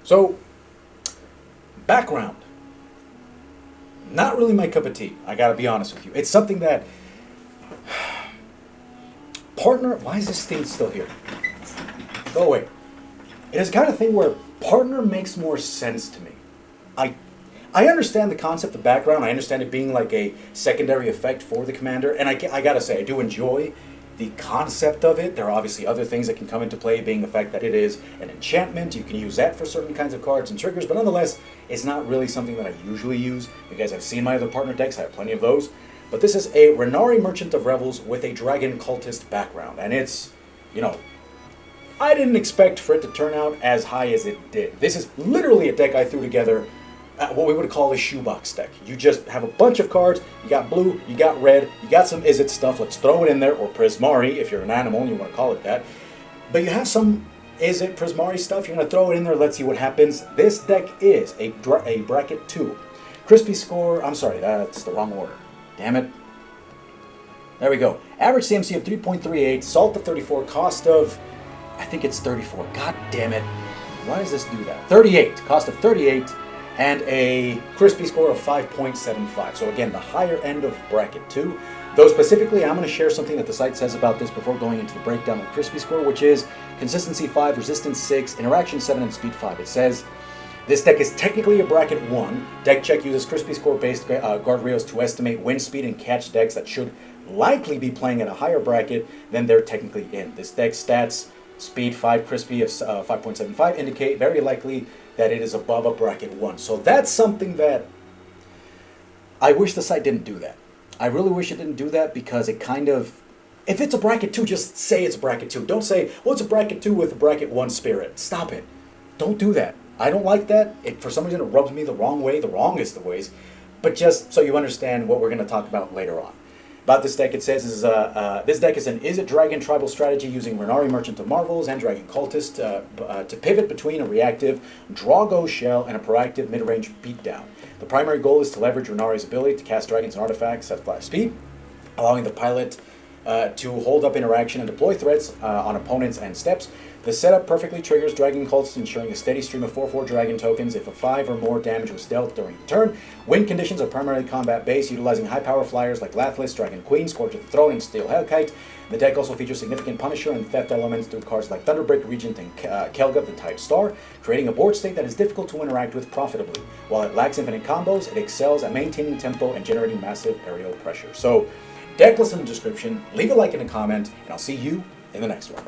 So, background. Not really my cup of tea, I gotta be honest with you. It's something that... Partner... Why is this thing still here? Go away. It is the kind of thing where partner makes more sense to me. I understand the concept of background. I understand it being like a secondary effect for the commander. And I gotta say, I do enjoy the concept of it. There are obviously other things that can come into play, being the fact that it is an enchantment. You can use that for certain kinds of cards and triggers. But nonetheless, it's not really something that I usually use. You guys have seen my other partner decks. I have plenty of those. But this is a Renari Merchant of Revels with a Dragon Cultist background. And it's, you know, I didn't expect for it to turn out as high as it did. This is literally a deck I threw together, what we would call a shoebox deck. You just have a bunch of cards, you got blue, you got red, you got some Is It stuff, let's throw it in there, or Prismari if you're an animal and you want to call it that. But you have some Is It Prismari stuff, you're going to throw it in there, let's see what happens. This deck is a bracket 2. Crispy score, I'm sorry, that's the wrong order. Damn it. There we go. Average CMC of 3.38, salt of 34, cost of, I think it's 34. God damn it. Why does this do that? 38, cost of 38. And a crispy score of 5.75. So again, the higher end of bracket 2. Though specifically, I'm going to share something that the site says about this before going into the breakdown of the crispy score, which is consistency 5, resistance 6, interaction 7, and speed 5. It says, this deck is technically a bracket 1. DeckCheck uses crispy score based guardrails to estimate wind speed and catch decks that should likely be playing at a higher bracket than they're technically in. This deck's stats, speed 5, crispy of 5.75, indicate very likely that it is above a bracket 1. So that's something that I wish the site didn't do that. I really wish it didn't do that because it kind of, if it's a bracket 2, just say it's a bracket 2. Don't say, well, it's a bracket 2 with a bracket 1 spirit. Stop it. Don't do that. I don't like that. For some reason, it rubs me the wrong way, the wrongest of ways. But just so you understand what we're going to talk about later on. About this deck, it says this deck is an Is It Dragon tribal strategy using Renari Merchant of Marvels and Dragon Cultist to pivot between a reactive Drago Shell and a proactive mid-range beatdown. The primary goal is to leverage Renari's ability to cast dragons and artifacts at flash speed, allowing the pilot to hold up interaction and deploy threats on opponents and steps. The setup perfectly triggers Dragon Cultist, ensuring a steady stream of 4/4 Dragon tokens if a 5 or more damage was dealt during the turn. Win conditions are primarily combat-based, utilizing high-power flyers like Lathlis, Dragon Queen, Scourge of the Throne, and Steel Hellkite. The deck also features significant Punisher and Theft elements through cards like Thunderbreak, Regent, and Kelga, the Tide Star, creating a board state that is difficult to interact with profitably. While it lacks infinite combos, it excels at maintaining tempo and generating massive aerial pressure. So, deck list in the description, leave a like and a comment, and I'll see you in the next one.